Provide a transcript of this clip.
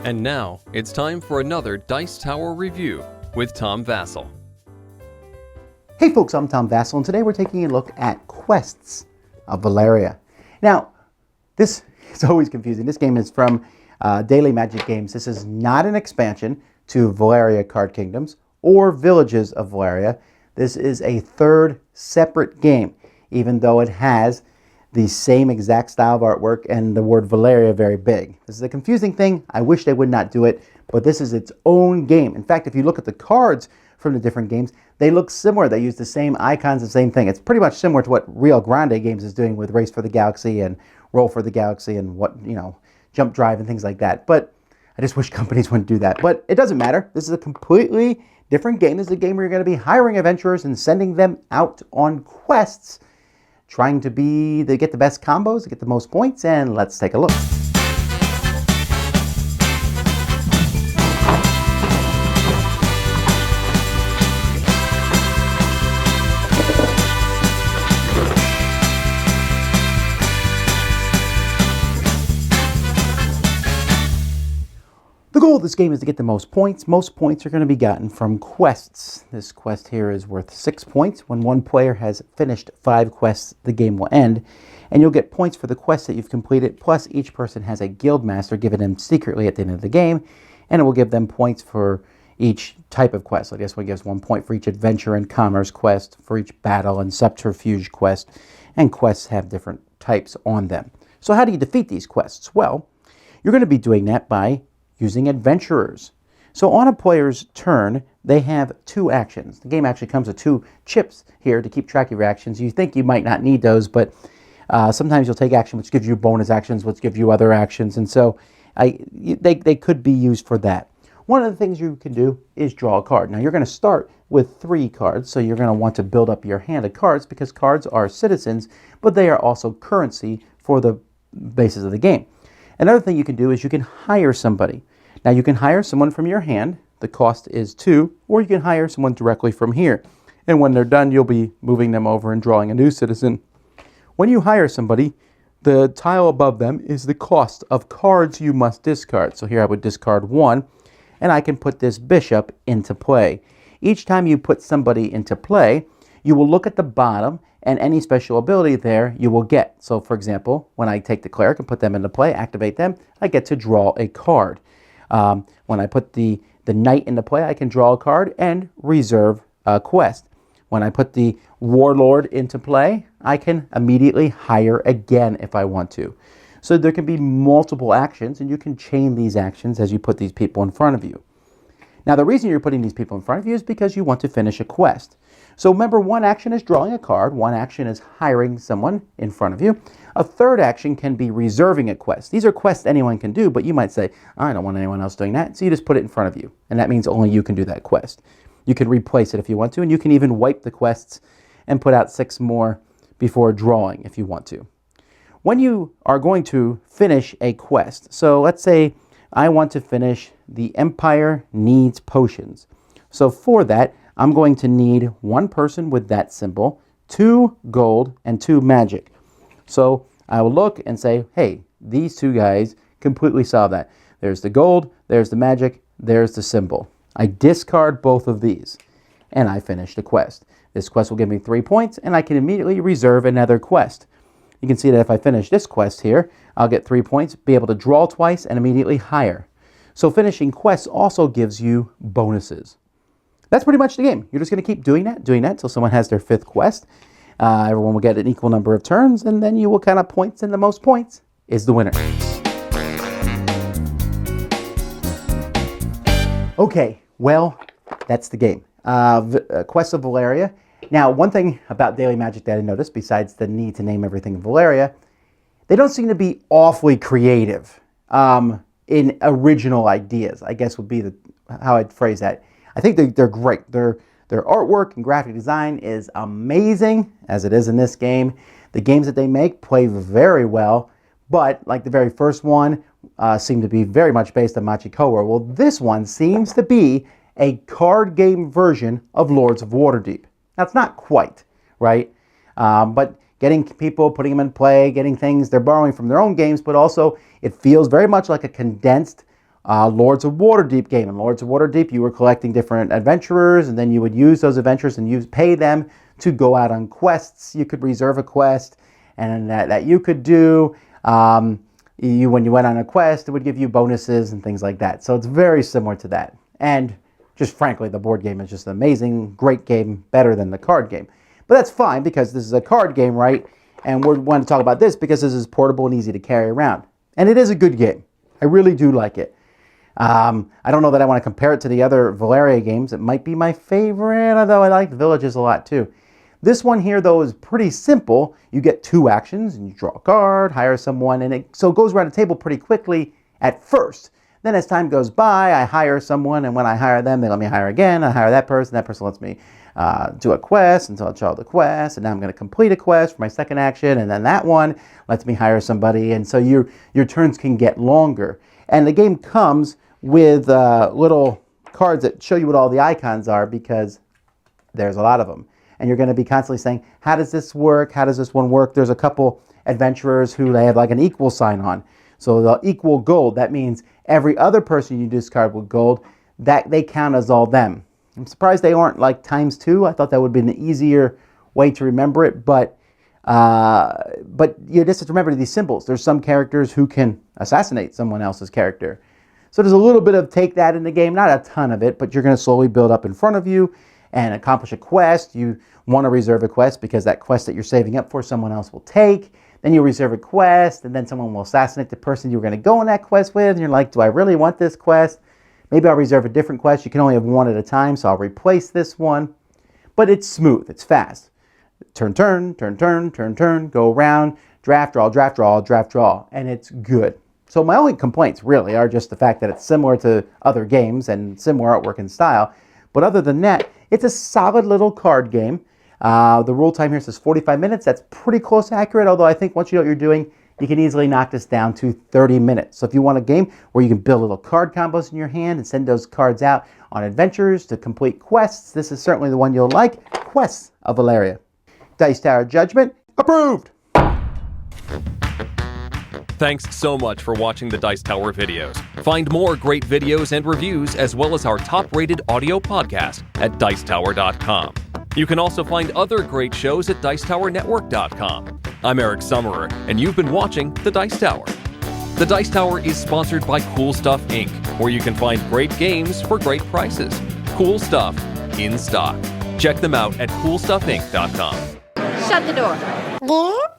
And now, it's time for another Dice Tower review with Tom Vasel. Hey folks, I'm Tom Vasel, and today we're taking a look at Quests of Valeria. Now, this is always confusing. This game is from Daily Magic Games. This is not an expansion to Valeria Card Kingdoms or Villages of Valeria. This is a third separate game, even though it has the same exact style of artwork and the word Valeria very big. This is a confusing thing. I wish they would not do it, but this is its own game. In fact, if you look at the cards from the different games, they look similar. They use the same icons, the same thing. It's pretty much similar to what Rio Grande Games is doing with Race for the Galaxy and Roll for the Galaxy and Jump Drive and things like that. But I just wish companies wouldn't do that. But it doesn't matter. This is a completely different game. This is a game where you're going to be hiring adventurers and sending them out on quests, trying to get the best combos, to get the most points, and let's take a look. The goal of this game is to get the most points. Most points are going to be gotten from quests. This quest here is worth 6 points. When one player has finished 5 quests, the game will end. And you'll get points for the quests that you've completed, plus each person has a guild master given them secretly at the end of the game, and it will give them points for each type of quest. So this one gives 1 point for each adventure and commerce quest, for each battle and subterfuge quest, and quests have different types on them. So how do you defeat these quests? Well, you're going to be doing that by using adventurers. So on a player's turn, they have 2 actions. The game actually comes with 2 chips here to keep track of your actions. You think you might not need those, but sometimes you'll take action which gives you bonus actions, which give you other actions, and so they could be used for that. One of the things you can do is draw a card. Now you're going to start with 3 cards, so you're going to want to build up your hand of cards because cards are citizens, but they are also currency for the basis of the game. Another thing you can do is you can hire somebody. Now you can hire someone from your hand, the cost is 2, or you can hire someone directly from here. And when they're done, you'll be moving them over and drawing a new citizen. When you hire somebody, the tile above them is the cost of cards you must discard. So here I would discard 1, and I can put this bishop into play. Each time you put somebody into play, you will look at the bottom, and any special ability there you will get. So for example, when I take the cleric and put them into play, activate them, I get to draw a card. When I put the knight into play, I can draw a card and reserve a quest. When I put the warlord into play, I can immediately hire again if I want to. So there can be multiple actions, and you can chain these actions as you put these people in front of you. Now the reason you're putting these people in front of you is because you want to finish a quest. So remember, 1 action is drawing a card, 1 action is hiring someone in front of you. A third action can be reserving a quest. These are quests anyone can do, but you might say, I don't want anyone else doing that, so you just put it in front of you. And that means only you can do that quest. You can replace it if you want to, and you can even wipe the quests and put out 6 more before drawing if you want to. When you are going to finish a quest, so let's say I want to finish The Empire Needs Potions. So for that, I'm going to need 1 person with that symbol, 2 gold, and 2 magic. So I will look and say, hey, these 2 guys completely solve that. There's the gold, there's the magic, there's the symbol. I discard both of these, and I finish the quest. This quest will give me 3 points, and I can immediately reserve another quest. You can see that if I finish this quest here, I'll get 3 points, be able to draw twice, and immediately hire. So finishing quests also gives you bonuses. That's pretty much the game. You're just going to keep doing that until someone has their 5th quest. Everyone will get an equal number of turns, and then you will count up points, and the most points is the winner. Okay, well, that's the game. Quests of Valeria. Now, one thing about Daily Magic that I noticed, besides the need to name everything Valeria, they don't seem to be awfully creative in original ideas, I guess would be how I'd phrase that. I think they're great. Their artwork and graphic design is amazing, as it is in this game. The games that they make play very well, but like the very first one seemed to be very much based on Machikowa. Well, this one seems to be a card game version of Lords of Waterdeep. That's not quite, right? But getting people, putting them in play, getting things, they're borrowing from their own games, but also it feels very much like a condensed Lords of Waterdeep game. In Lords of Waterdeep, you were collecting different adventurers, and then you would use those adventurers and pay them to go out on quests. You could reserve a quest, and that you could do. When you went on a quest, it would give you bonuses and things like that. So it's very similar to that. And just frankly, the board game is just an amazing, great game, better than the card game. But that's fine because this is a card game, right? And we want to talk about this because this is portable and easy to carry around. And it is a good game. I really do like it. I don't know that I want to compare it to the other Valeria games. It might be my favorite, although I like Villages a lot too. This one here, though, is pretty simple. You get 2 actions, and you draw a card, hire someone, and so it goes around the table pretty quickly at first. Then as time goes by, I hire someone, and when I hire them, they let me hire again. I hire that person lets me do a quest, and so I'll draw the quest, and now I'm going to complete a quest for my second action, and then that one lets me hire somebody, and so your turns can get longer. And the game comes with little cards that show you what all the icons are because there's a lot of them. And you're going to be constantly saying, how does this work? How does this one work? There's a couple adventurers who they have like an equal sign on. So they'll equal gold. That means every other person you discard with gold, that they count as all them. I'm surprised they aren't like ×2. I thought that would be an easier way to remember it. But you just have to remember these symbols. There's some characters who can assassinate someone else's character. So there's a little bit of take that in the game, not a ton of it, but you're going to slowly build up in front of you and accomplish a quest. You want to reserve a quest because that quest that you're saving up for someone else will take. Then you reserve a quest, and then someone will assassinate the person you were going to go on that quest with, and you're like, do I really want this quest? Maybe I'll reserve a different quest. You can only have one at a time, so I'll replace this one. But it's smooth. It's fast. Turn, turn, turn, turn, turn, turn, go around, draft, draw, draft, draw, draft, draw, and it's good. So my only complaints really are just the fact that it's similar to other games and similar artwork and style. But other than that, it's a solid little card game. The rule time here says 45 minutes. That's pretty close to accurate, although I think once you know what you're doing, you can easily knock this down to 30 minutes. So if you want a game where you can build little card combos in your hand and send those cards out on adventures to complete quests, this is certainly the one you'll like. Quests of Valeria. Dice Tower Judgment, approved! Thanks so much for watching the Dice Tower videos. Find more great videos and reviews as well as our top-rated audio podcast at Dicetower.com. You can also find other great shows at Dicetowernetwork.com. I'm Eric Summerer, and you've been watching The Dice Tower. The Dice Tower is sponsored by Cool Stuff Inc., where you can find great games for great prices. Cool stuff in stock. Check them out at CoolStuffInc.com. Shut the door. Yeah?